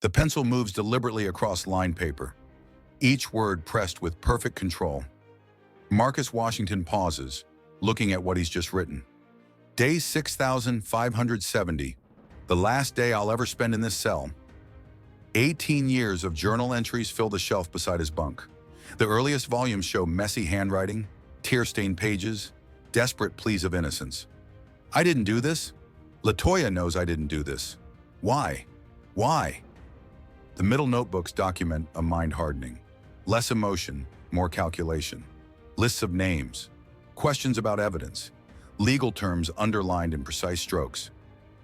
The pencil moves deliberately across lined paper, each word pressed with perfect control. Marcus Washington pauses, looking at what he's just written. Day 6,570, the last day I'll ever spend in this cell. 18 years of journal entries fill the shelf beside his bunk. The earliest volumes show messy handwriting, tear-stained pages, desperate pleas of innocence. I didn't do this. Latoya knows I didn't do this. Why? Why? The middle notebooks document a mind hardening. Less emotion, more calculation. Lists of names, questions about evidence, legal terms underlined in precise strokes.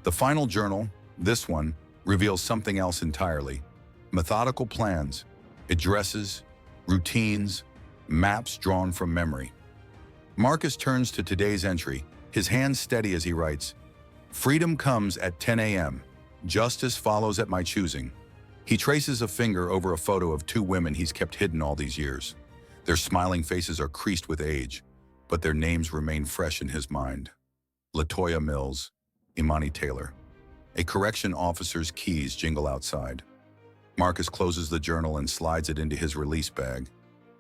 The final journal, this one, reveals something else entirely. Methodical plans, addresses, routines, maps drawn from memory. Marcus turns to today's entry, his hands steady as he writes, "Freedom comes at 10 a.m. Justice follows at my choosing." He traces a finger over a photo of two women he's kept hidden all these years. Their smiling faces are creased with age, but their names remain fresh in his mind. Latoya Mills, Imani Taylor. A correction officer's keys jingle outside. Marcus closes the journal and slides it into his release bag,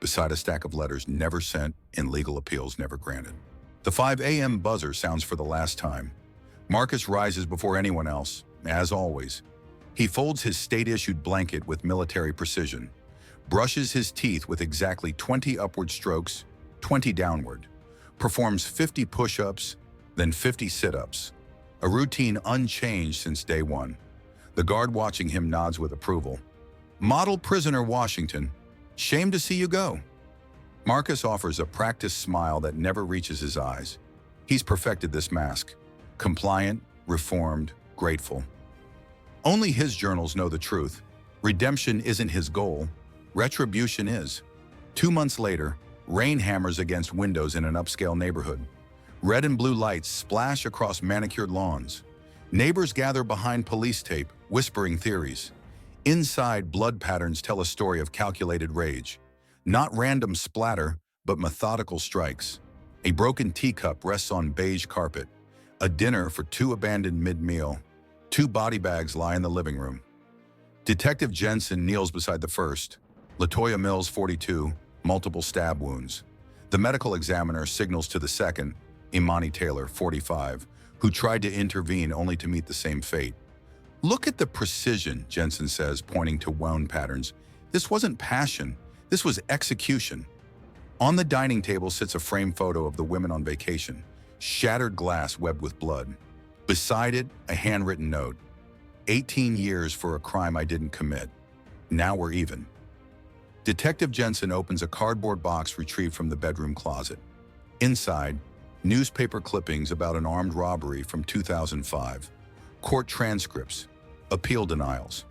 beside a stack of letters never sent and legal appeals never granted. The 5 a.m. buzzer sounds for the last time. Marcus rises before anyone else, as always. He folds his state-issued blanket with military precision, brushes his teeth with exactly 20 upward strokes, 20 downward, performs 50 push-ups, then 50 sit-ups, a routine unchanged since day one. The guard watching him nods with approval. Model prisoner Washington, shame to see you go. Marcus offers a practiced smile that never reaches his eyes. He's perfected this mask. Compliant, reformed, grateful. Only his journals know the truth. Redemption isn't his goal. Retribution is. 2 months later, rain hammers against windows in an upscale neighborhood. Red and blue lights splash across manicured lawns. Neighbors gather behind police tape, whispering theories. Inside, blood patterns tell a story of calculated rage. Not random splatter, but methodical strikes. A broken teacup rests on beige carpet. A dinner for two abandoned mid-meal. 2 body bags lie in the living room. Detective Jensen kneels beside the first. Latoya Mills, 42, multiple stab wounds. The medical examiner signals to the second, Imani Taylor, 45, who tried to intervene only to meet the same fate. Look at the precision, Jensen says, pointing to wound patterns. This wasn't passion, this was execution. On the dining table sits a framed photo of the women on vacation, shattered glass webbed with blood. Beside it, a handwritten note. 18 years for a crime I didn't commit. Now we're even. Detective Jensen opens a cardboard box retrieved from the bedroom closet. Inside, newspaper clippings about an armed robbery from 2005, court transcripts, appeal denials.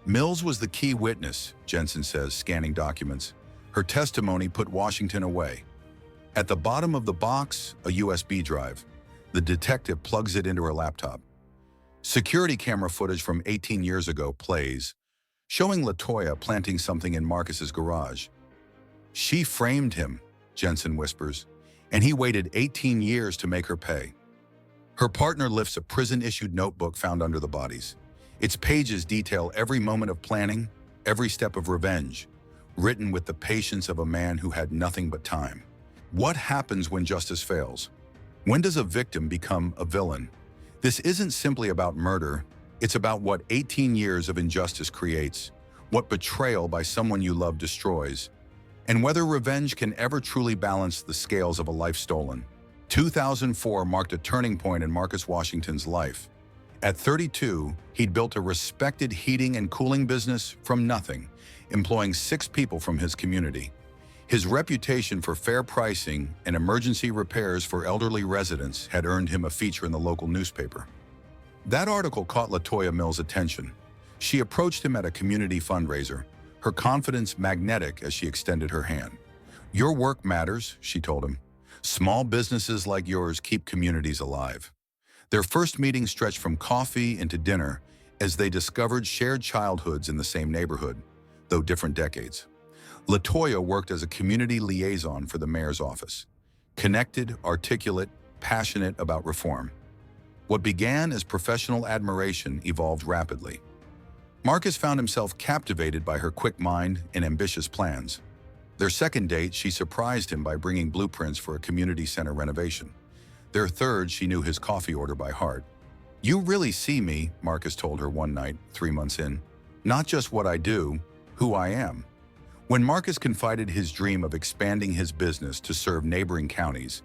Mills was the key witness, Jensen says, scanning documents. Her testimony put Washington away. At the bottom of the box, a USB drive. The detective plugs it into her laptop. Security camera footage from 18 years ago plays, showing Latoya planting something in Marcus's garage. She framed him, Jensen whispers, and he waited 18 years to make her pay. Her partner lifts a prison-issued notebook found under the bodies. Its pages detail every moment of planning, every step of revenge, written with the patience of a man who had nothing but time. What happens when justice fails? When does a victim become a villain? This isn't simply about murder, it's about what 18 years of injustice creates, what betrayal by someone you love destroys, and whether revenge can ever truly balance the scales of a life stolen. 2004 marked a turning point in Marcus Washington's life. At 32, he'd built a respected heating and cooling business from nothing, employing 6 people from his community. His reputation for fair pricing and emergency repairs for elderly residents had earned him a feature in the local newspaper. That article caught Latoya Mills' attention. She approached him at a community fundraiser, her confidence magnetic as she extended her hand. "Your work matters," she told him. "Small businesses like yours keep communities alive." Their first meeting stretched from coffee into dinner as they discovered shared childhoods in the same neighborhood, though different decades. Latoya worked as a community liaison for the mayor's office. Connected, articulate, passionate about reform. What began as professional admiration evolved rapidly. Marcus found himself captivated by her quick mind and ambitious plans. Their second date, she surprised him by bringing blueprints for a community center renovation. Their third, she knew his coffee order by heart. "You really see me," Marcus told her one night, 3 months in. "Not just what I do, who I am." When Marcus confided his dream of expanding his business to serve neighboring counties,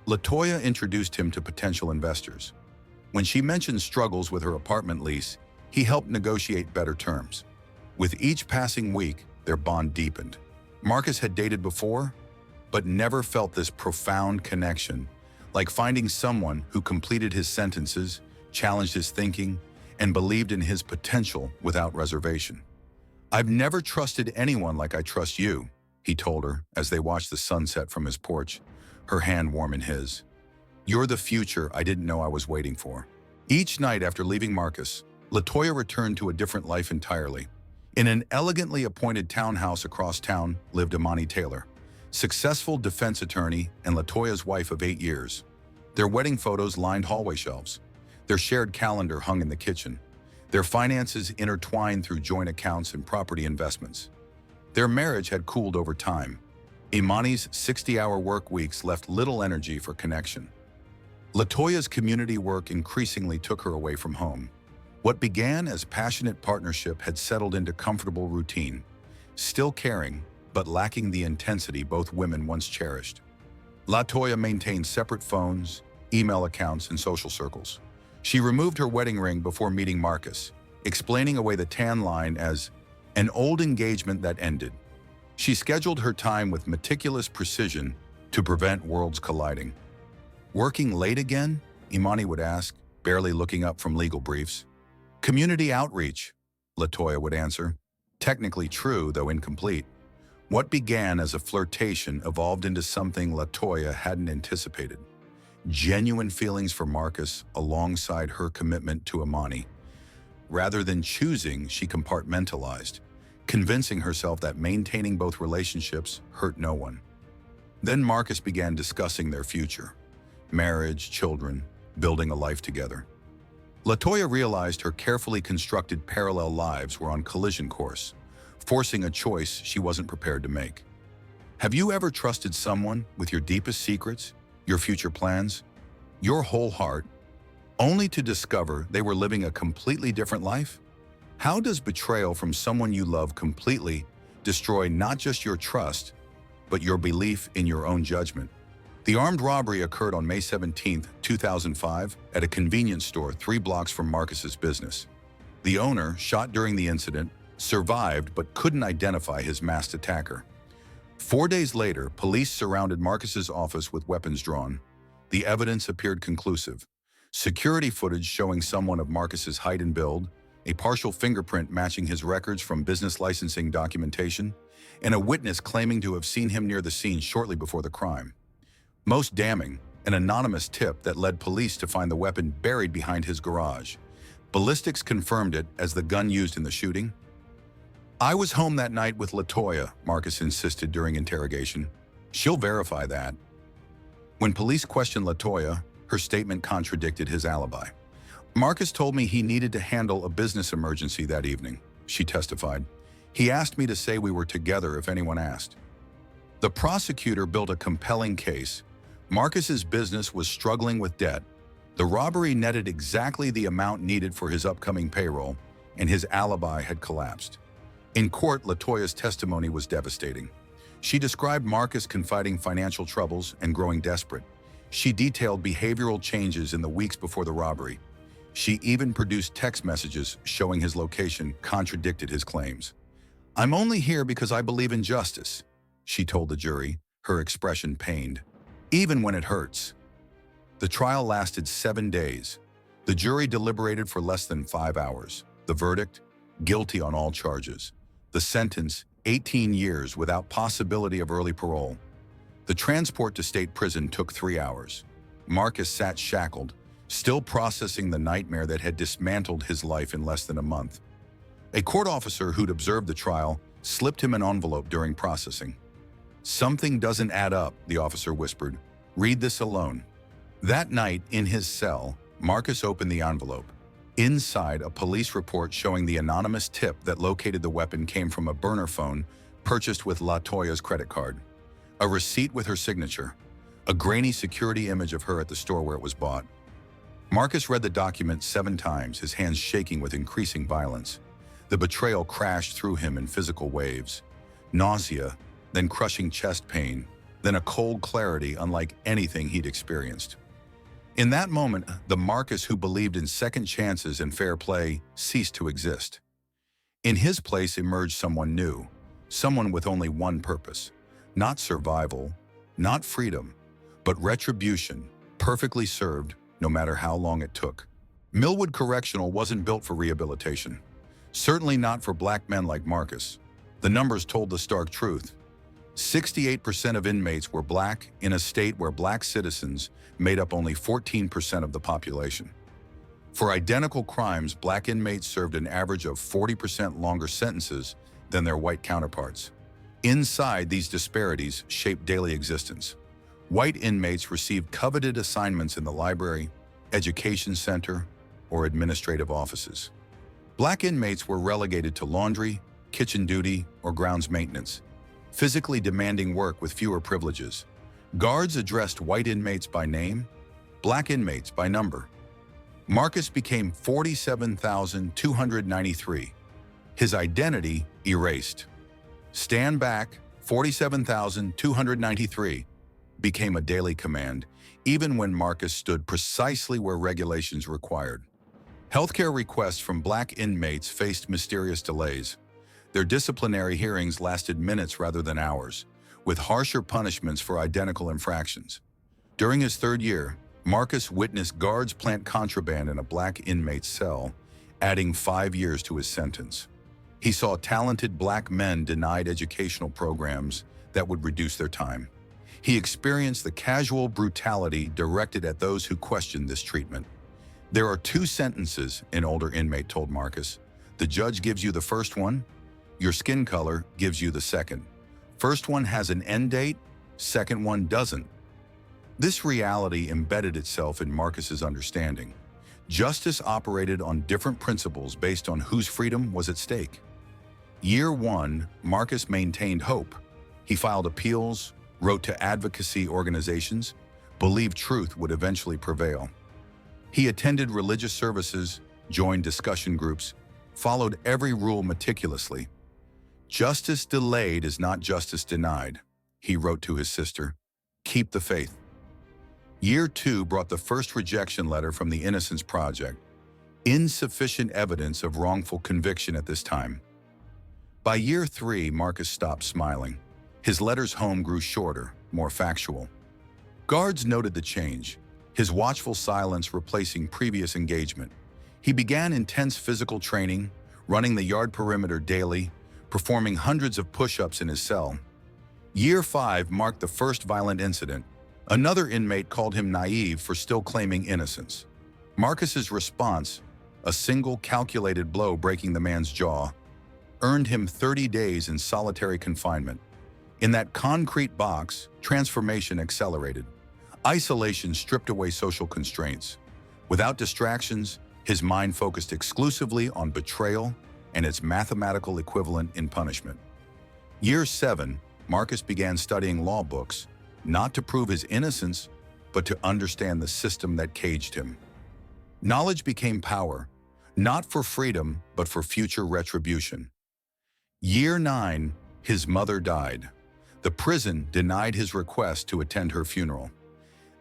LaToya introduced him to potential investors. When she mentioned struggles with her apartment lease, he helped negotiate better terms. With each passing week, their bond deepened. Marcus had dated before, but never felt this profound connection, like finding someone who completed his sentences, challenged his thinking, and believed in his potential without reservation. "I've never trusted anyone like I trust you," he told her as they watched the sunset from his porch, her hand warm in his. "You're the future I didn't know I was waiting for." Each night after leaving Marcus, LaToya returned to a different life entirely. In an elegantly appointed townhouse across town lived Imani Taylor, successful defense attorney and LaToya's wife of 8 years. Their wedding photos lined hallway shelves. Their shared calendar hung in the kitchen. Their finances intertwined through joint accounts and property investments. Their marriage had cooled over time. Imani's 60-hour work weeks left little energy for connection. LaToya's community work increasingly took her away from home. What began as passionate partnership had settled into comfortable routine, still caring, but lacking the intensity both women once cherished. LaToya maintained separate phones, email accounts, and social circles. She removed her wedding ring before meeting Marcus, explaining away the tan line as an old engagement that ended. She scheduled her time with meticulous precision to prevent worlds colliding. "Working late again?" Imani would ask, barely looking up from legal briefs. "Community outreach," LaToya would answer. Technically true, though incomplete. What began as a flirtation evolved into something LaToya hadn't anticipated. Genuine feelings for Marcus alongside her commitment to Imani. Rather than choosing, she compartmentalized, convincing herself that maintaining both relationships hurt no one. Then Marcus began discussing their future. Marriage, children, building a life together. LaToya realized her carefully constructed parallel lives were on collision course, forcing a choice she wasn't prepared to make. Have you ever trusted someone with your deepest secrets, your future plans, your whole heart, only to discover they were living a completely different life? How does betrayal from someone you love completely destroy not just your trust, but your belief in your own judgment? The armed robbery occurred on May 17, 2005, at a convenience store 3 blocks from Marcus's business. The owner, shot during the incident, survived but couldn't identify his masked attacker. 4 days later, police surrounded Marcus's office with weapons drawn. The evidence appeared conclusive. Security footage showing someone of Marcus's height and build, a partial fingerprint matching his records from business licensing documentation, and a witness claiming to have seen him near the scene shortly before the crime. Most damning, an anonymous tip that led police to find the weapon buried behind his garage. Ballistics confirmed it as the gun used in the shooting. "I was home that night with LaToya," Marcus insisted during interrogation. "She'll verify that." When police questioned LaToya, her statement contradicted his alibi. "Marcus told me he needed to handle a business emergency that evening," she testified. "He asked me to say we were together if anyone asked." The prosecutor built a compelling case. Marcus's business was struggling with debt. The robbery netted exactly the amount needed for his upcoming payroll, and his alibi had collapsed. In court, LaToya's testimony was devastating. She described Marcus confiding financial troubles and growing desperate. She detailed behavioral changes in the weeks before the robbery. She even produced text messages showing his location contradicted his claims. "I'm only here because I believe in justice," she told the jury, her expression pained. "Even when it hurts." The trial lasted 7 days. The jury deliberated for less than 5 hours. The verdict? Guilty on all charges. The sentence, 18 years without possibility of early parole. The transport to state prison took 3 hours. Marcus sat shackled, still processing the nightmare that had dismantled his life in less than a month. A court officer who'd observed the trial slipped him an envelope during processing. "Something doesn't add up," the officer whispered. "Read this alone." That night, in his cell, Marcus opened the envelope. Inside, a police report showing the anonymous tip that located the weapon came from a burner phone purchased with LaToya's credit card, a receipt with her signature, a grainy security image of her at the store where it was bought. Marcus read the document 7 times, his hands shaking with increasing violence. The betrayal crashed through him in physical waves. Nausea, then crushing chest pain, then a cold clarity unlike anything he'd experienced. In that moment, the Marcus who believed in second chances and fair play ceased to exist. In his place emerged someone new, someone with only one purpose: not survival, not freedom, but retribution, perfectly served no matter how long it took. Millwood Correctional wasn't built for rehabilitation. Certainly not for black men like Marcus. The numbers told the stark truth. 68% of inmates were black in a state where black citizens made up only 14% of the population. For identical crimes, black inmates served an average of 40% longer sentences than their white counterparts. Inside, these disparities shaped daily existence. White inmates received coveted assignments in the library, education center, or administrative offices. Black inmates were relegated to laundry, kitchen duty, or grounds maintenance, physically demanding work with fewer privileges. Guards addressed white inmates by name, black inmates by number. Marcus became 47,293. His identity erased. Stand back, 47,293 became a daily command, even when Marcus stood precisely where regulations required. Healthcare requests from black inmates faced mysterious delays. Their disciplinary hearings lasted minutes rather than hours, with harsher punishments for identical infractions. During his 3rd year, Marcus witnessed guards plant contraband in a black inmate's cell, adding 5 years to his sentence. He saw talented black men denied educational programs that would reduce their time. He experienced the casual brutality directed at those who questioned this treatment. "There are 2 sentences," an older inmate told Marcus. "The judge gives you the first one. Your skin color gives you the second. First one has an end date, second one doesn't." This reality embedded itself in Marcus's understanding. Justice operated on different principles based on whose freedom was at stake. Year 1, Marcus maintained hope. He filed appeals, wrote to advocacy organizations, believed truth would eventually prevail. He attended religious services, joined discussion groups, followed every rule meticulously. "Justice delayed is not justice denied," he wrote to his sister. "Keep the faith." Year 2 brought the first rejection letter from the Innocence Project. Insufficient evidence of wrongful conviction at this time. By year 3, Marcus stopped smiling. His letters home grew shorter, more factual. Guards noted the change, his watchful silence replacing previous engagement. He began intense physical training, running the yard perimeter daily, performing hundreds of push-ups in his cell. Year 5 marked the first violent incident. Another inmate called him naive for still claiming innocence. Marcus's response, a single calculated blow breaking the man's jaw, earned him 30 days in solitary confinement. In that concrete box, transformation accelerated. Isolation stripped away social constraints. Without distractions, his mind focused exclusively on betrayal and its mathematical equivalent in punishment. Year 7, Marcus began studying law books, not to prove his innocence, but to understand the system that caged him. Knowledge became power, not for freedom, but for future retribution. Year 9, his mother died. The prison denied his request to attend her funeral.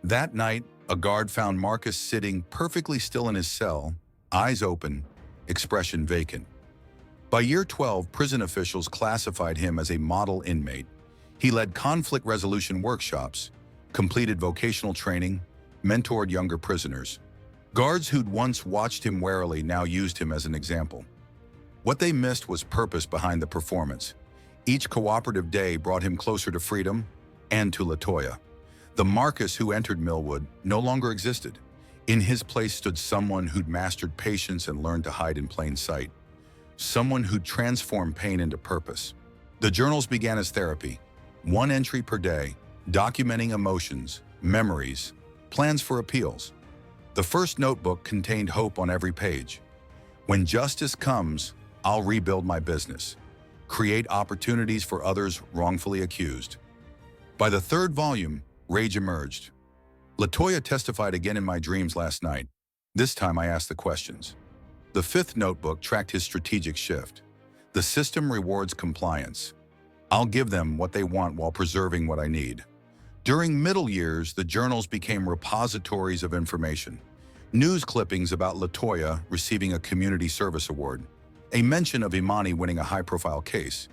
That night, a guard found Marcus sitting perfectly still in his cell, eyes open, expression vacant. By year 12, prison officials classified him as a model inmate. He led conflict resolution workshops, completed vocational training, mentored younger prisoners. Guards who'd once watched him warily now used him as an example. What they missed was purpose behind the performance. Each cooperative day brought him closer to freedom and to LaToya. The Marcus who entered Millwood no longer existed. In his place stood someone who'd mastered patience and learned to hide in plain sight. Someone who'd transformed pain into purpose. The journals began as therapy, 1 entry per day, documenting emotions, memories, plans for appeals. The first notebook contained hope on every page. When justice comes, I'll rebuild my business, create opportunities for others wrongfully accused. By the third volume, rage emerged. LaToya testified again in my dreams last night. This time I asked the questions. The fifth notebook tracked his strategic shift. The system rewards compliance. I'll give them what they want while preserving what I need. During middle years, the journals became repositories of information. News clippings about LaToya receiving a community service award, a mention of Imani winning a high-profile case,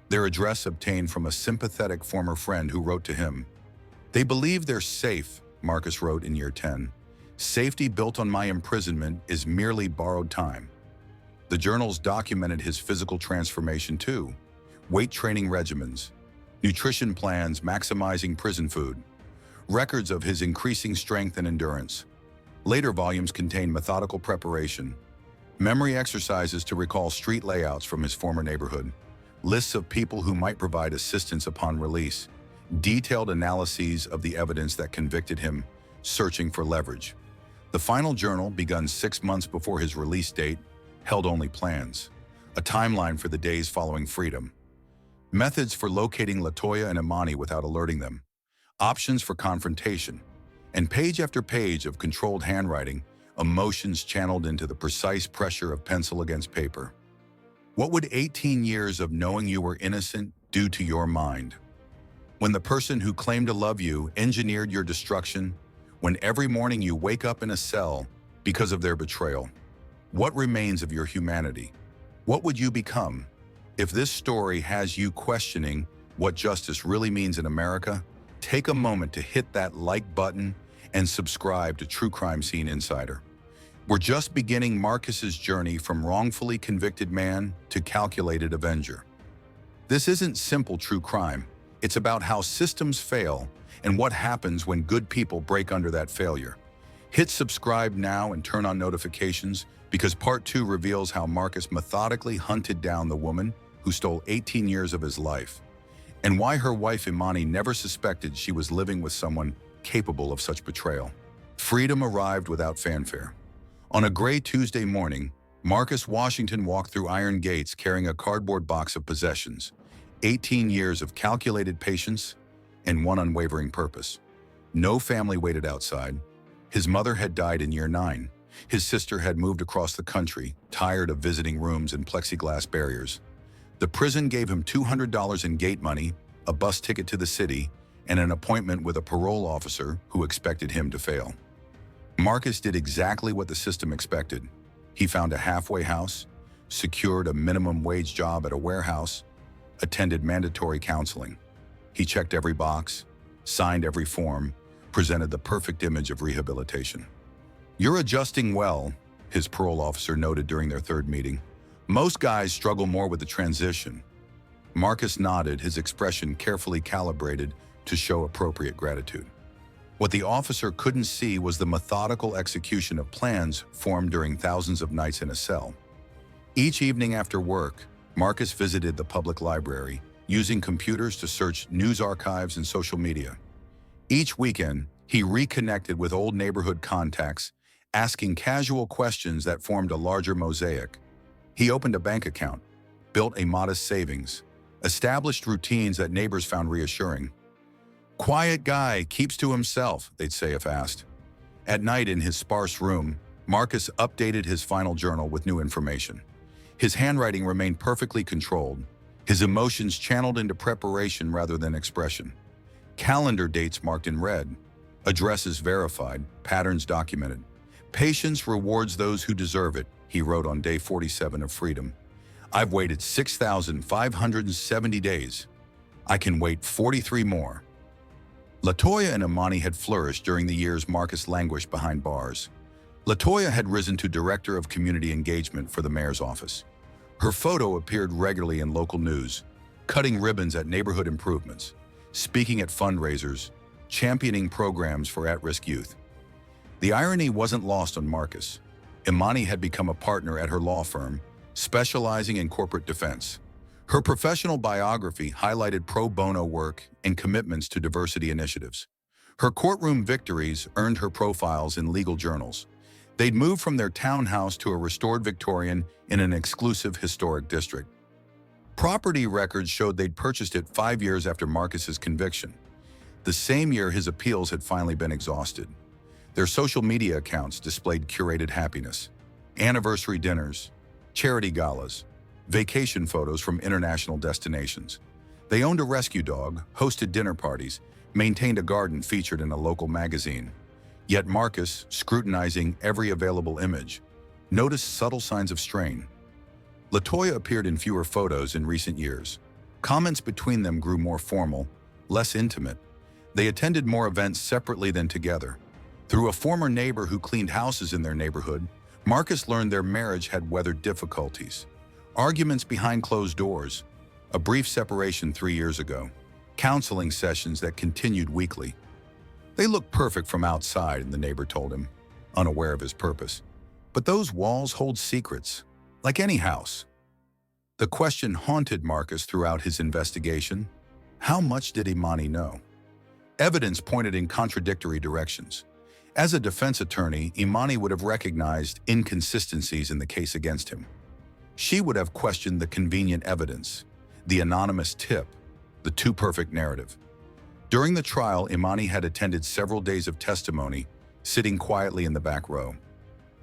their address obtained from a sympathetic former friend who wrote to him. They believe they're safe, Marcus wrote in year 10. Safety built on my imprisonment is merely borrowed time. The journals documented his physical transformation too. Weight training regimens, nutrition plans maximizing prison food, records of his increasing strength and endurance. Later volumes contain methodical preparation, memory exercises to recall street layouts from his former neighborhood, lists of people who might provide assistance upon release, detailed analyses of the evidence that convicted him, searching for leverage. The final journal, begun 6 months before his release date, held only plans, a timeline for the days following freedom, methods for locating LaToya and Imani without alerting them, options for confrontation, and page after page of controlled handwriting, emotions channeled into the precise pressure of pencil against paper. What would 18 years of knowing you were innocent do to your mind? When the person who claimed to love you engineered your destruction, when every morning you wake up in a cell because of their betrayal, what remains of your humanity? What would you become? If this story has you questioning what justice really means in America, take a moment to hit that like button and subscribe to True Crime Scene Insider. We're just beginning Marcus's journey from wrongfully convicted man to calculated avenger. This isn't simple true crime. It's about how systems fail and what happens when good people break under that failure. Hit subscribe now and turn on notifications because part 2 reveals how Marcus methodically hunted down the woman who stole 18 years of his life, and why her wife Imani never suspected she was living with someone capable of such betrayal. Freedom arrived without fanfare. On a gray Tuesday morning, Marcus Washington walked through iron gates carrying a cardboard box of possessions, 18 years of calculated patience and one unwavering purpose. No family waited outside. His mother had died in year 9. His sister had moved across the country, tired of visiting rooms and plexiglass barriers. The prison gave him $200 in gate money, a bus ticket to the city, and an appointment with a parole officer who expected him to fail. Marcus did exactly what the system expected. He found a halfway house, secured a minimum wage job at a warehouse, attended mandatory counseling. He checked every box, signed every form, presented the perfect image of rehabilitation. "You're adjusting well," his parole officer noted during their third meeting. "Most guys struggle more with the transition." Marcus nodded, his expression carefully calibrated to show appropriate gratitude. What the officer couldn't see was the methodical execution of plans formed during thousands of nights in a cell. Each evening after work, Marcus visited the public library, using computers to search news archives and social media. Each weekend, he reconnected with old neighborhood contacts, asking casual questions that formed a larger mosaic. He opened a bank account, built a modest savings, established routines that neighbors found reassuring. "Quiet guy, keeps to himself," they'd say if asked. At night in his sparse room, Marcus updated his final journal with new information. His handwriting remained perfectly controlled, his emotions channeled into preparation rather than expression. Calendar dates marked in red, addresses verified, patterns documented. "Patience rewards those who deserve it," he wrote on day 47 of freedom. "I've waited 6,570 days. I can wait 43 more." LaToya and Imani had flourished during the years Marcus languished behind bars. LaToya had risen to Director of Community Engagement for the mayor's office. Her photo appeared regularly in local news, cutting ribbons at neighborhood improvements, speaking at fundraisers, championing programs for at-risk youth. The irony wasn't lost on Marcus. Imani had become a partner at her law firm, specializing in corporate defense. Her professional biography highlighted pro bono work and commitments to diversity initiatives. Her courtroom victories earned her profiles in legal journals. They'd moved from their townhouse to a restored Victorian in an exclusive historic district. Property records showed they'd purchased it 5 years after Marcus's conviction, the same year his appeals had finally been exhausted. Their social media accounts displayed curated happiness, anniversary dinners, charity galas, vacation photos from international destinations. They owned a rescue dog, hosted dinner parties, maintained a garden featured in a local magazine. Yet Marcus, scrutinizing every available image, noticed subtle signs of strain. LaToya appeared in fewer photos in recent years. Comments between them grew more formal, less intimate. They attended more events separately than together. Through a former neighbor who cleaned houses in their neighborhood, Marcus learned their marriage had weathered difficulties. Arguments behind closed doors, a brief separation 3 years ago, counseling sessions that continued weekly. They looked perfect from outside, the neighbor told him, unaware of his purpose. But those walls hold secrets, like any house. The question haunted Marcus throughout his investigation. How much did Imani know? Evidence pointed in contradictory directions. As a defense attorney, Imani would have recognized inconsistencies in the case against him. She would have questioned the convenient evidence, the anonymous tip, the too-perfect narrative. During the trial, Imani had attended several days of testimony, sitting quietly in the back row.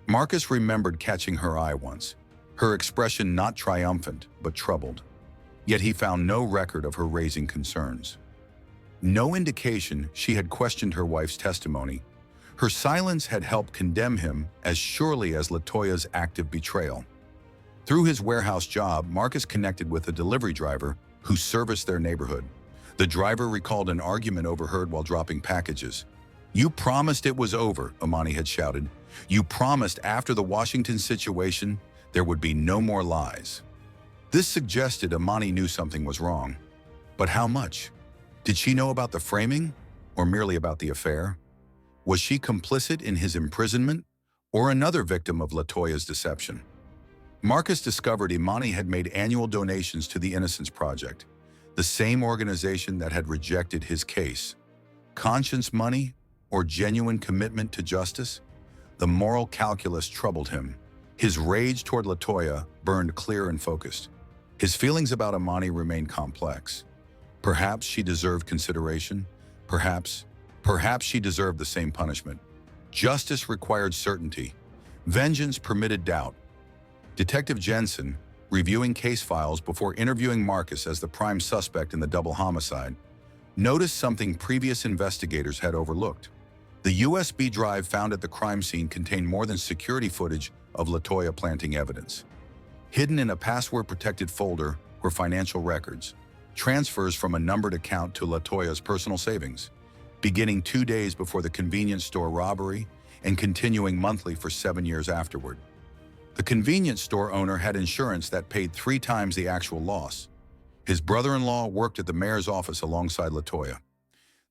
Marcus remembered catching her eye once, her expression not triumphant, but troubled. Yet he found no record of her raising concerns. No indication she had questioned her wife's testimony. Her silence had helped condemn him as surely as LaToya's active betrayal. Through his warehouse job, Marcus connected with a delivery driver who serviced their neighborhood. The driver recalled an argument overheard while dropping packages. "You promised it was over," Imani had shouted. "You promised after the Washington situation there would be no more lies." This suggested Imani knew something was wrong. But how much? Did she know about the framing, or merely about the affair? Was she complicit in his imprisonment, or another victim of LaToya's deception? Marcus discovered Imani had made annual donations to the Innocence Project, the same organization that had rejected his case. Conscience money, or genuine commitment to justice? The moral calculus troubled him. His rage toward LaToya burned clear and focused. His feelings about Imani remained complex. Perhaps she deserved consideration. Perhaps she deserved the same punishment. Justice required certainty. Vengeance permitted doubt. Detective Jensen, reviewing case files before interviewing Marcus as the prime suspect in the double homicide, noticed something previous investigators had overlooked. The USB drive found at the crime scene contained more than security footage of LaToya planting evidence. Hidden in a password-protected folder were financial records, transfers from a numbered account to LaToya's personal savings, beginning 2 days before the convenience store robbery and continuing monthly for 7 years afterward. The convenience store owner had insurance that paid 3 times the actual loss. His brother-in-law worked at the mayor's office alongside LaToya.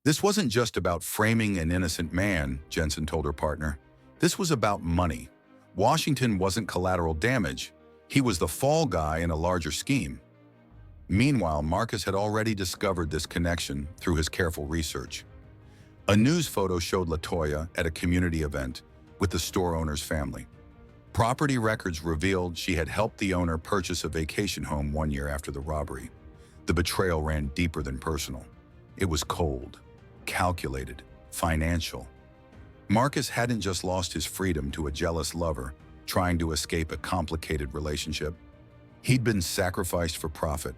This wasn't just about framing an innocent man, Jensen told her partner. This was about money. Washington wasn't collateral damage. He was the fall guy in a larger scheme. Meanwhile, Marcus had already discovered this connection through his careful research. A news photo showed LaToya at a community event with the store owner's family. Property records revealed she had helped the owner purchase a vacation home 1 year after the robbery. The betrayal ran deeper than personal. It was cold, calculated, financial. Marcus hadn't just lost his freedom to a jealous lover trying to escape a complicated relationship. He'd been sacrificed for profit.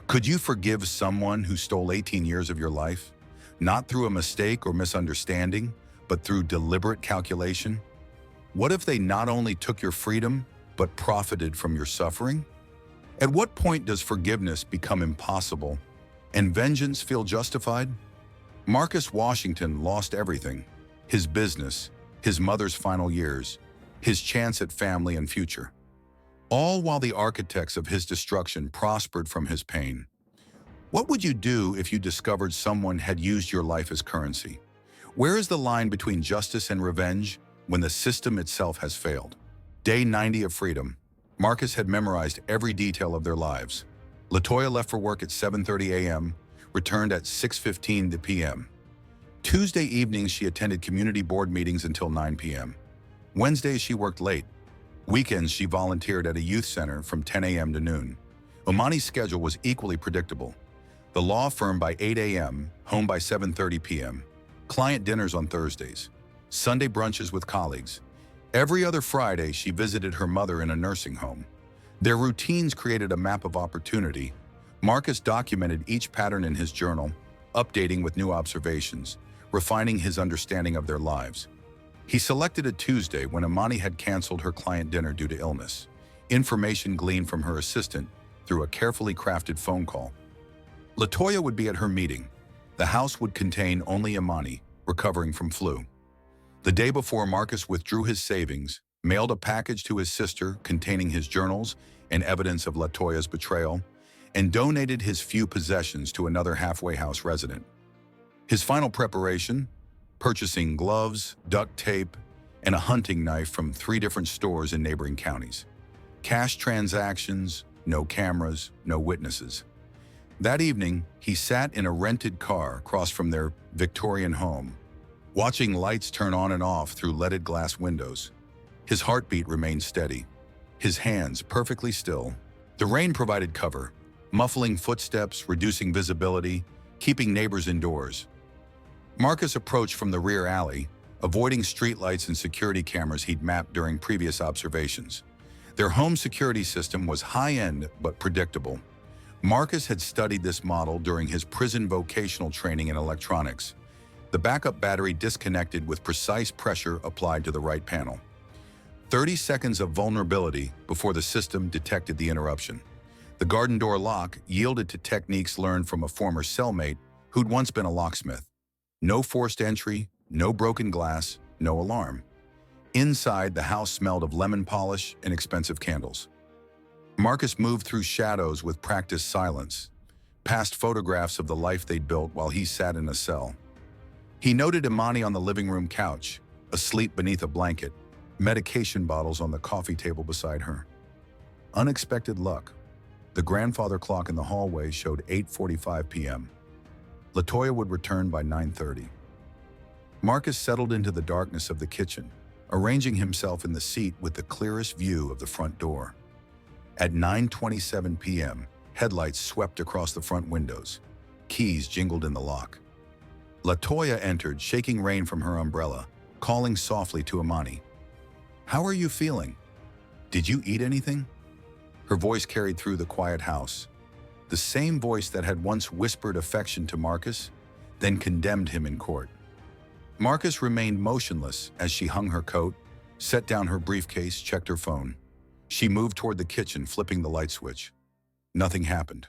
Could you forgive someone who stole 18 years of your life? Not through a mistake or misunderstanding, but through deliberate calculation? What if they not only took your freedom, but profited from your suffering? At what point does forgiveness become impossible and vengeance feel justified? Marcus Washington lost everything: his business, his mother's final years, his chance at family and future. All while the architects of his destruction prospered from his pain. What would you do if you discovered someone had used your life as currency? Where is the line between justice and revenge when the system itself has failed? Day 90 of freedom. Marcus had memorized every detail of their lives. LaToya left for work at 7:30 a.m., returned at 6:15 p.m. Tuesday evenings, she attended community board meetings until 9 p.m. Wednesdays she worked late. Weekends she volunteered at a youth center from 10 a.m. to noon. Imani's schedule was equally predictable. The law firm by 8 a.m., home by 7:30 p.m., client dinners on Thursdays, Sunday brunches with colleagues. Every other Friday she visited her mother in a nursing home. Their routines created a map of opportunity. Marcus documented each pattern in his journal, updating with new observations, refining his understanding of their lives. He selected a Tuesday when Imani had canceled her client dinner due to illness. Information gleaned from her assistant through a carefully crafted phone call. LaToya would be at her meeting. The house would contain only Imani, recovering from flu. The day before, Marcus withdrew his savings, mailed a package to his sister containing his journals and evidence of LaToya's betrayal, and donated his few possessions to another halfway house resident. His final preparation: purchasing gloves, duct tape, and a hunting knife from 3 different stores in neighboring counties. Cash transactions, no cameras, no witnesses. That evening, he sat in a rented car across from their Victorian home, watching lights turn on and off through leaded glass windows. His heartbeat remained steady, his hands perfectly still. The rain provided cover, muffling footsteps, reducing visibility, keeping neighbors indoors. Marcus approached from the rear alley, avoiding streetlights and security cameras he'd mapped during previous observations. Their home security system was high-end but predictable. Marcus had studied this model during his prison vocational training in electronics. The backup battery disconnected with precise pressure applied to the right panel. 30 seconds of vulnerability before the system detected the interruption. The garden door lock yielded to techniques learned from a former cellmate who'd once been a locksmith. No forced entry, no broken glass, no alarm. Inside, the house smelled of lemon polish and expensive candles. Marcus moved through shadows with practiced silence, past photographs of the life they'd built while he sat in a cell. He noted Imani on the living room couch, asleep beneath a blanket, medication bottles on the coffee table beside her. Unexpected luck. The grandfather clock in the hallway showed 8:45 p.m. LaToya would return by 9:30. Marcus settled into the darkness of the kitchen, arranging himself in the seat with the clearest view of the front door. At 9:27 p.m., headlights swept across the front windows. Keys jingled in the lock. LaToya entered, shaking rain from her umbrella, calling softly to Imani. "How are you feeling? Did you eat anything?" Her voice carried through the quiet house. The same voice that had once whispered affection to Marcus, then condemned him in court. Marcus remained motionless as she hung her coat, set down her briefcase, checked her phone. She moved toward the kitchen, flipping the light switch. Nothing happened.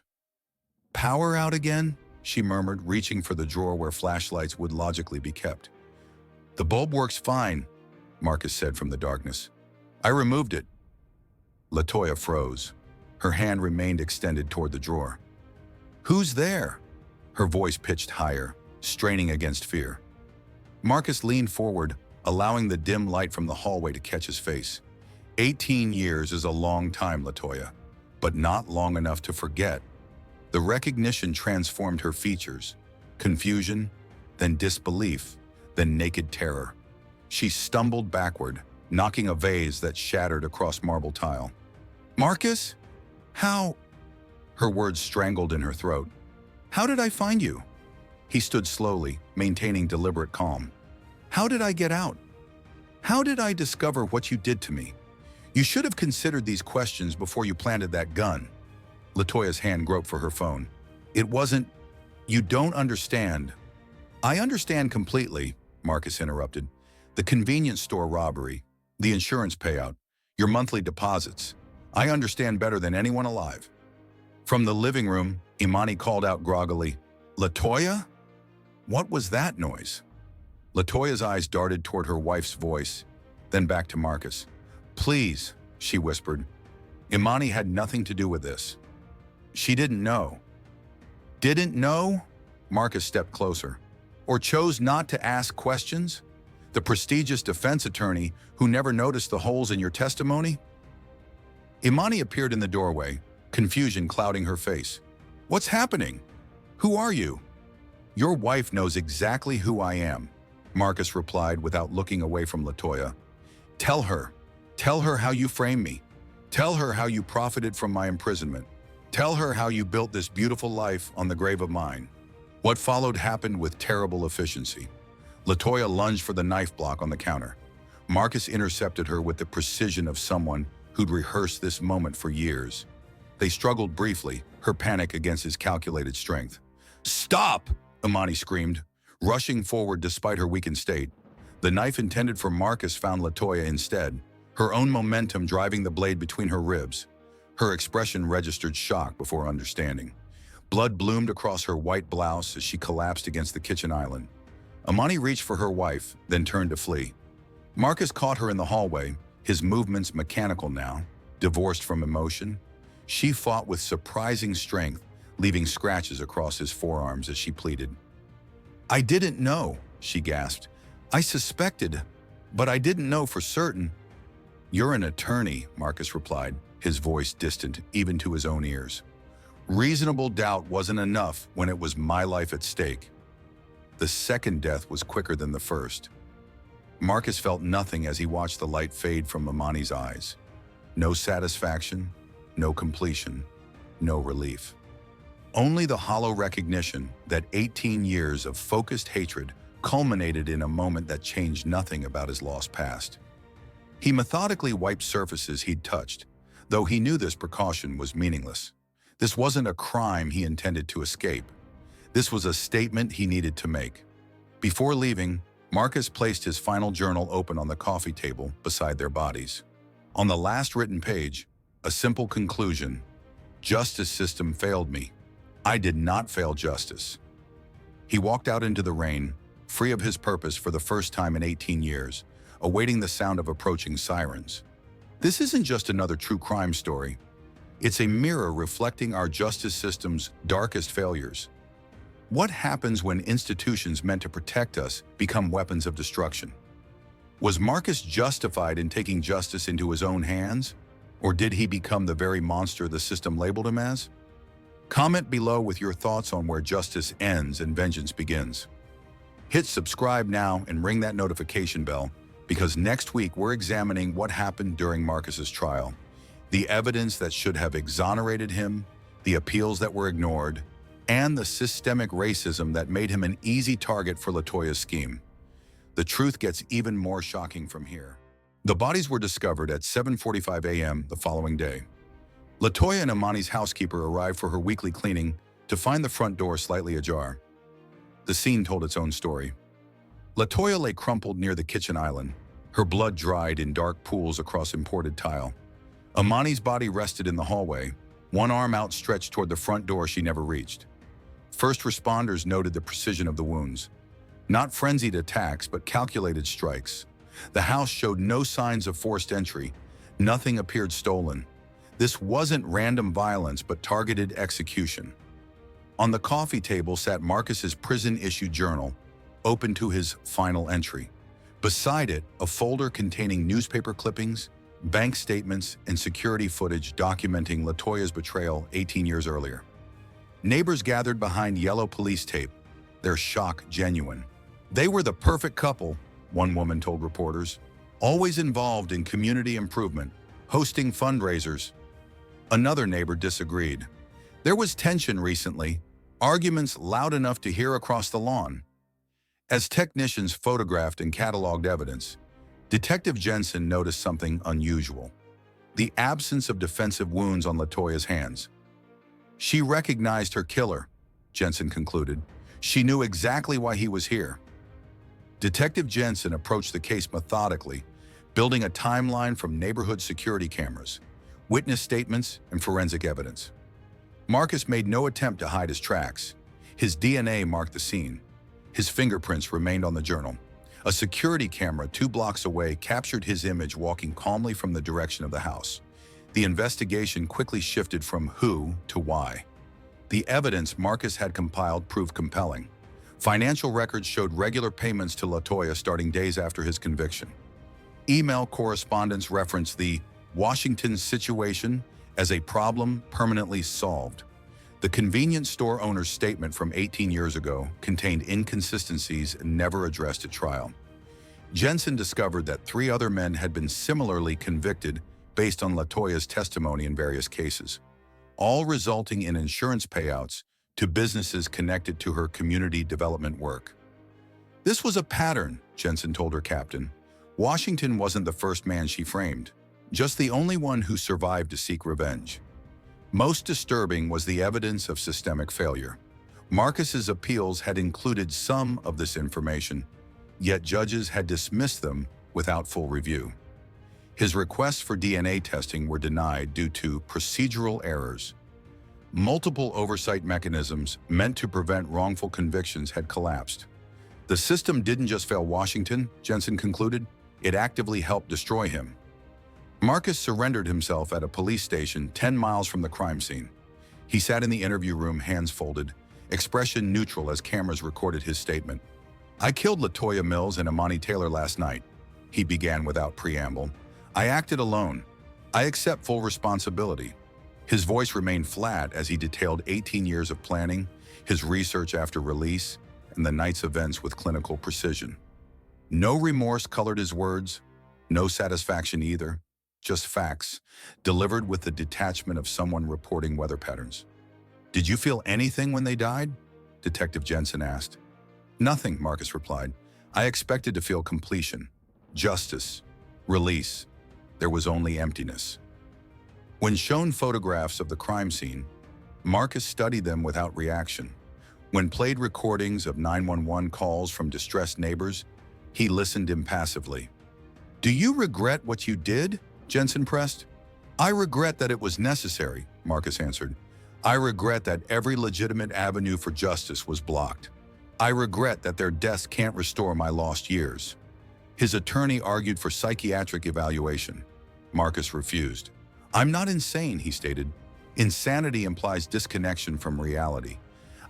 "Power out again?" she murmured, reaching for the drawer where flashlights would logically be kept. "The bulb works fine," Marcus said from the darkness. "I removed it." LaToya froze. Her hand remained extended toward the drawer. "Who's there?" Her voice pitched higher, straining against fear. Marcus leaned forward, allowing the dim light from the hallway to catch his face. 18 years is a long time, LaToya, but not long enough to forget. The recognition transformed her features. Confusion, then disbelief, then naked terror. She stumbled backward, knocking a vase that shattered across marble tile. "Marcus? How?" Her words strangled in her throat. "How did I find you?" He stood slowly, maintaining deliberate calm. "How did I get out? How did I discover what you did to me? You should have considered these questions before you planted that gun." LaToya's hand groped for her phone. "It wasn't... You don't understand." "I understand completely," Marcus interrupted. "The convenience store robbery, the insurance payout, your monthly deposits. I understand better than anyone alive." From the living room, Imani called out groggily, "LaToya?" What was that noise? LaToya's eyes darted toward her wife's voice, then back to Marcus. "Please," she whispered. "Imani had nothing to do with this. She didn't know." "Didn't know?" Marcus stepped closer. "Or chose not to ask questions? The prestigious defense attorney who never noticed the holes in your testimony?" Imani appeared in the doorway, confusion clouding her face. "What's happening? Who are you?" "Your wife knows exactly who I am," Marcus replied without looking away from LaToya. Tell her. Tell her how you framed me. Tell her how you profited from my imprisonment. Tell her how you built this beautiful life on the grave of mine." What followed happened with terrible efficiency. LaToya lunged for the knife block on the counter. Marcus intercepted her with the precision of someone who'd rehearsed this moment for years. They struggled briefly, her panic against his calculated strength. "Stop!" Imani screamed, rushing forward despite her weakened state. The knife intended for Marcus found LaToya instead, her own momentum driving the blade between her ribs. Her expression registered shock before understanding. Blood bloomed across her white blouse as she collapsed against the kitchen island. Imani reached for her wife, then turned to flee. Marcus caught her in the hallway, his movements mechanical now, divorced from emotion. She fought with surprising strength, leaving scratches across his forearms as she pleaded. "I didn't know," she gasped. "I suspected, but I didn't know for certain." "You're an attorney," Marcus replied, his voice distant even to his own ears. "Reasonable doubt wasn't enough when it was my life at stake." The second death was quicker than the first. Marcus felt nothing as he watched the light fade from Imani's eyes. No satisfaction, no completion, no relief. Only the hollow recognition that 18 years of focused hatred culminated in a moment that changed nothing about his lost past. He methodically wiped surfaces he'd touched, though he knew this precaution was meaningless. This wasn't a crime he intended to escape. This was a statement he needed to make. Before leaving, Marcus placed his final journal open on the coffee table beside their bodies. On the last written page, a simple conclusion: "Justice system failed me. I did not fail justice." He walked out into the rain, free of his purpose for the first time in 18 years, awaiting the sound of approaching sirens. This isn't just another true crime story. It's a mirror reflecting our justice system's darkest failures. What happens when institutions meant to protect us become weapons of destruction? Was Marcus justified in taking justice into his own hands? Or did he become the very monster the system labeled him as? Comment below with your thoughts on where justice ends and vengeance begins. Hit subscribe now and ring that notification bell, because next week we're examining what happened during Marcus's trial. The evidence that should have exonerated him, the appeals that were ignored, and the systemic racism that made him an easy target for LaToya's scheme. The truth gets even more shocking from here. The bodies were discovered at 7:45 a.m. the following day. LaToya and Imani's housekeeper arrived for her weekly cleaning to find the front door slightly ajar. The scene told its own story. LaToya lay crumpled near the kitchen island, her blood dried in dark pools across imported tile. Imani's body rested in the hallway, one arm outstretched toward the front door she never reached. First responders noted the precision of the wounds. Not frenzied attacks, but calculated strikes. The house showed no signs of forced entry. Nothing appeared stolen. This wasn't random violence, but targeted execution. On the coffee table sat Marcus's prison-issued journal, open to his final entry. Beside it, a folder containing newspaper clippings, bank statements, and security footage documenting LaToya's betrayal 18 years earlier. Neighbors gathered behind yellow police tape, their shock genuine. They were the perfect couple, one woman told reporters, always involved in community improvement, hosting fundraisers. Another neighbor disagreed. There was tension recently, arguments loud enough to hear across the lawn. As technicians photographed and cataloged evidence, Detective Jensen noticed something unusual: the absence of defensive wounds on LaToya's hands. She recognized her killer, Jensen concluded. She knew exactly why he was here. Detective Jensen approached the case methodically, building a timeline from neighborhood security cameras, witness statements, and forensic evidence. Marcus made no attempt to hide his tracks. His DNA marked the scene. His fingerprints remained on the journal. A security camera 2 blocks away captured his image walking calmly from the direction of the house. The investigation quickly shifted from who to why. The evidence Marcus had compiled proved compelling. Financial records showed regular payments to LaToya starting days after his conviction. Email correspondence referenced the Washington situation as a problem permanently solved. The convenience store owner's statement from 18 years ago contained inconsistencies never addressed at trial. Jensen discovered that 3 other men had been similarly convicted based on LaToya's testimony in various cases, all resulting in insurance payouts to businesses connected to her community development work. This was a pattern, Jensen told her captain. Washington wasn't the first man she framed, just the only one who survived to seek revenge. Most disturbing was the evidence of systemic failure. Marcus's appeals had included some of this information, yet judges had dismissed them without full review. His requests for DNA testing were denied due to procedural errors. Multiple oversight mechanisms meant to prevent wrongful convictions had collapsed. The system didn't just fail Washington, Jensen concluded, it actively helped destroy him. Marcus surrendered himself at a police station 10 miles from the crime scene. He sat in the interview room, hands folded, expression neutral as cameras recorded his statement. "I killed LaToya Mills and Imani Taylor last night," he began without preamble. "I acted alone. I accept full responsibility." His voice remained flat as he detailed 18 years of planning, his research after release, and the night's events with clinical precision. No remorse colored his words, no satisfaction either, just facts, delivered with the detachment of someone reporting weather patterns. "Did you feel anything when they died?" Detective Jensen asked. "Nothing," Marcus replied. "I expected to feel completion, justice, release. There was only emptiness." When shown photographs of the crime scene, Marcus studied them without reaction. When played recordings of 911 calls from distressed neighbors, he listened impassively. "Do you regret what you did?" Jensen pressed. "I regret that it was necessary," Marcus answered. "I regret that every legitimate avenue for justice was blocked. I regret that their deaths can't restore my lost years." His attorney argued for psychiatric evaluation. Marcus refused. "I'm not insane," he stated. "Insanity implies disconnection from reality.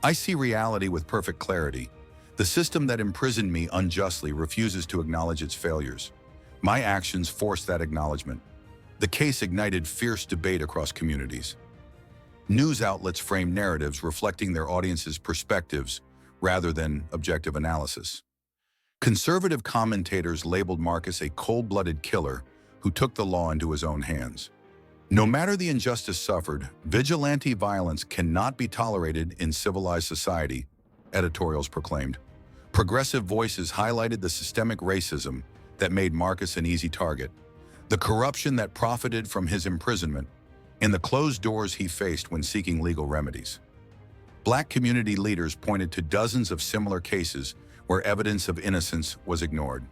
I see reality with perfect clarity. The system that imprisoned me unjustly refuses to acknowledge its failures. My actions forced that acknowledgement." The case ignited fierce debate across communities. News outlets framed narratives reflecting their audience's perspectives rather than objective analysis. Conservative commentators labeled Marcus a cold-blooded killer who took the law into his own hands. No matter the injustice suffered, vigilante violence cannot be tolerated in civilized society, editorials proclaimed. Progressive voices highlighted the systemic racism that made Marcus an easy target, the corruption that profited from his imprisonment, and the closed doors he faced when seeking legal remedies. Black community leaders pointed to dozens of similar cases where evidence of innocence was ignored.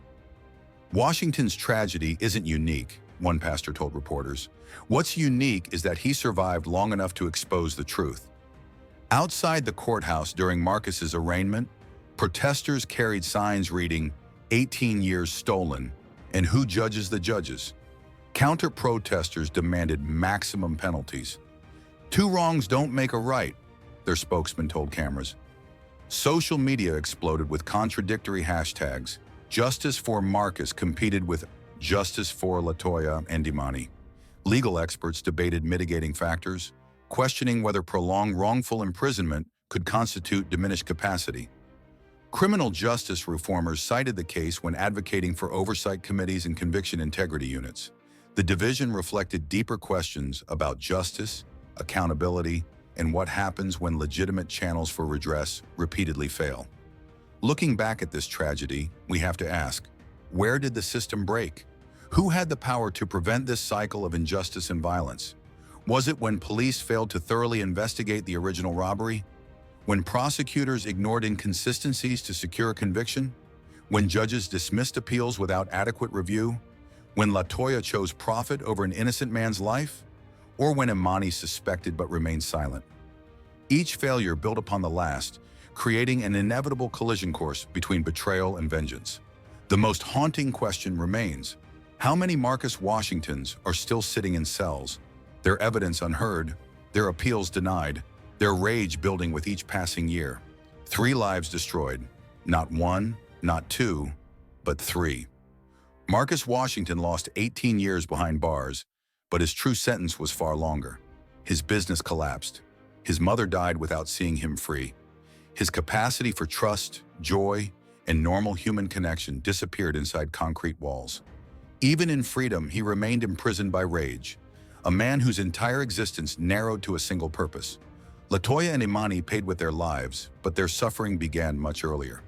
"Washington's tragedy isn't unique," one pastor told reporters. "What's unique is that he survived long enough to expose the truth." Outside the courthouse during Marcus's arraignment, protesters carried signs reading, "18 years stolen," and "Who judges the judges?" Counter-protesters demanded maximum penalties. "Two wrongs don't make a right," their spokesman told cameras. Social media exploded with contradictory hashtags. Justice for Marcus competed with Justice for LaToya and Imani. Legal experts debated mitigating factors, questioning whether prolonged wrongful imprisonment could constitute diminished capacity. Criminal justice reformers cited the case when advocating for oversight committees and conviction integrity units. The division reflected deeper questions about justice, accountability, and what happens when legitimate channels for redress repeatedly fail. Looking back at this tragedy, we have to ask, where did the system break? Who had the power to prevent this cycle of injustice and violence? Was it when police failed to thoroughly investigate the original robbery? When prosecutors ignored inconsistencies to secure a conviction? When judges dismissed appeals without adequate review? When LaToya chose profit over an innocent man's life? Or when Imani suspected but remained silent? Each failure built upon the last, creating an inevitable collision course between betrayal and vengeance. The most haunting question remains: how many Marcus Washingtons are still sitting in cells, their evidence unheard, their appeals denied, their rage building with each passing year? 3 lives destroyed, not 1, not 2, but 3. Marcus Washington lost 18 years behind bars, but his true sentence was far longer. His business collapsed. His mother died without seeing him free. His capacity for trust, joy, and normal human connection disappeared inside concrete walls. Even in freedom, he remained imprisoned by rage, a man whose entire existence narrowed to a single purpose. LaToya and Imani paid with their lives, but their suffering began much earlier.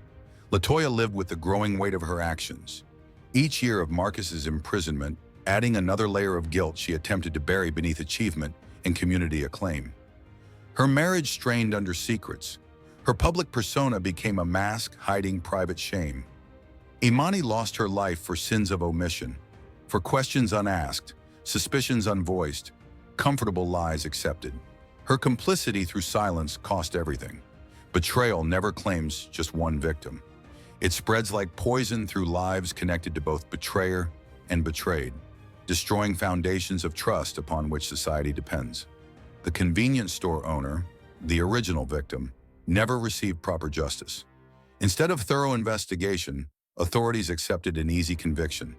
LaToya lived with the growing weight of her actions. Each year of Marcus's imprisonment, adding another layer of guilt she attempted to bury beneath achievement and community acclaim. Her marriage strained under secrets. Her public persona became a mask hiding private shame. Imani lost her life for sins of omission, for questions unasked, suspicions unvoiced, comfortable lies accepted. Her complicity through silence cost everything. Betrayal never claims just one victim. It spreads like poison through lives connected to both betrayer and betrayed, destroying foundations of trust upon which society depends. The convenience store owner, the original victim, never received proper justice. Instead of thorough investigation, authorities accepted an easy conviction.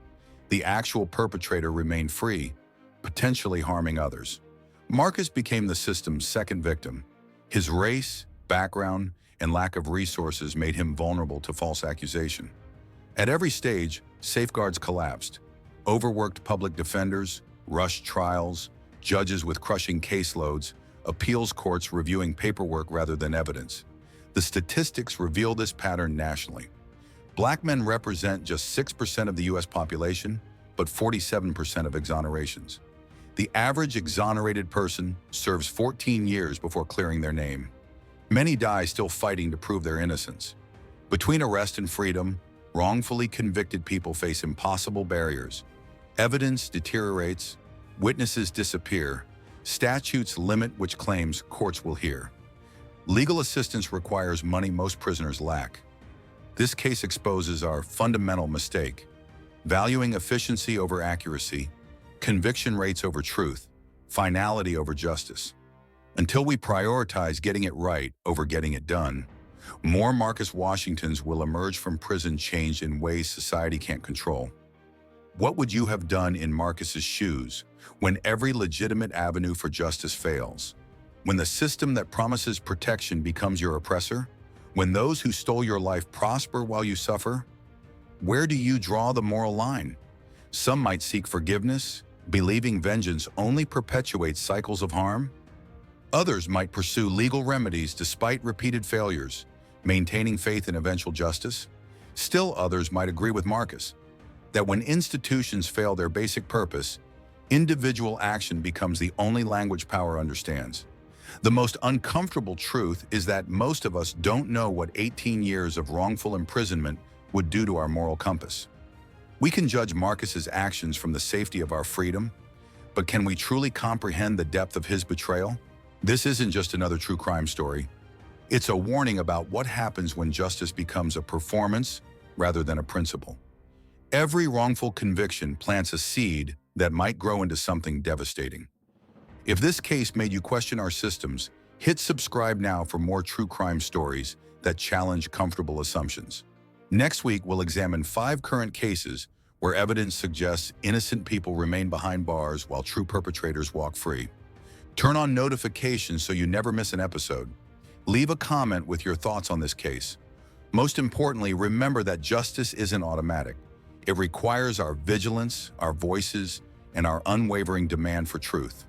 The actual perpetrator remained free, potentially harming others. Marcus became the system's second victim. His race, background, and lack of resources made him vulnerable to false accusation. At every stage, safeguards collapsed. Overworked public defenders, rushed trials, judges with crushing caseloads, appeals courts reviewing paperwork rather than evidence. The statistics reveal this pattern nationally. Black men represent just 6% of the U.S. population, but 47% of exonerations. The average exonerated person serves 14 years before clearing their name. Many die still fighting to prove their innocence. Between arrest and freedom, wrongfully convicted people face impossible barriers. Evidence deteriorates, witnesses disappear, statutes limit which claims courts will hear. Legal assistance requires money most prisoners lack. This case exposes our fundamental mistake: valuing efficiency over accuracy, conviction rates over truth, finality over justice. Until we prioritize getting it right over getting it done, more Marcus Washingtons will emerge from prison changed in ways society can't control. What would you have done in Marcus's shoes when every legitimate avenue for justice fails? When the system that promises protection becomes your oppressor? When those who stole your life prosper while you suffer? Where do you draw the moral line? Some might seek forgiveness, believing vengeance only perpetuates cycles of harm. Others might pursue legal remedies despite repeated failures, maintaining faith in eventual justice. Still others might agree with Marcus that when institutions fail their basic purpose, individual action becomes the only language power understands. The most uncomfortable truth is that most of us don't know what 18 years of wrongful imprisonment would do to our moral compass. We can judge Marcus's actions from the safety of our freedom, but can we truly comprehend the depth of his betrayal? This isn't just another true crime story. It's a warning about what happens when justice becomes a performance rather than a principle. Every wrongful conviction plants a seed that might grow into something devastating. If this case made you question our systems, hit subscribe now for more true crime stories that challenge comfortable assumptions. Next week, we'll examine 5 current cases where evidence suggests innocent people remain behind bars while true perpetrators walk free. Turn on notifications so you never miss an episode. Leave a comment with your thoughts on this case. Most importantly, remember that justice isn't automatic. It requires our vigilance, our voices, and our unwavering demand for truth.